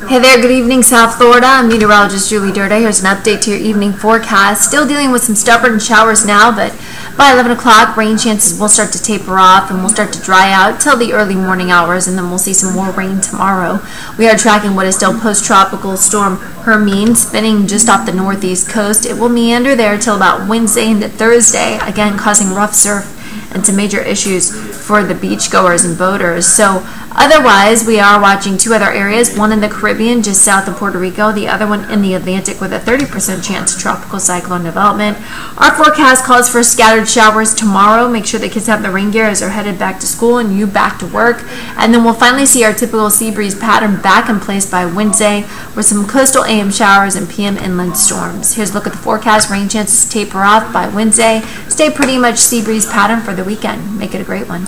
Hey there, good evening, South Florida. I'm meteorologist Julie Durda. Here's an update to your evening forecast. Still dealing with some stubborn showers now, but by 11 o'clock, rain chances will start to taper off and will start to dry out till the early morning hours, and then we'll see some more rain tomorrow. We are tracking what is still post-tropical storm Hermine spinning just off the northeast coast. It will meander there till about Wednesday into Thursday, again causing rough surf and some major issues for the beachgoers and boaters. So otherwise, we are watching two other areas, one in the Caribbean just south of Puerto Rico, the other one in the Atlantic with a 30% chance of tropical cyclone development. Our forecast calls for scattered showers tomorrow. Make sure the kids have the rain gear as they're headed back to school and you back to work. And then we'll finally see our typical sea breeze pattern back in place by Wednesday with some coastal AM showers and PM inland storms. Here's a look at the forecast. Rain chances taper off by Wednesday. Stay pretty much sea breeze pattern for the weekend. Make it a great one.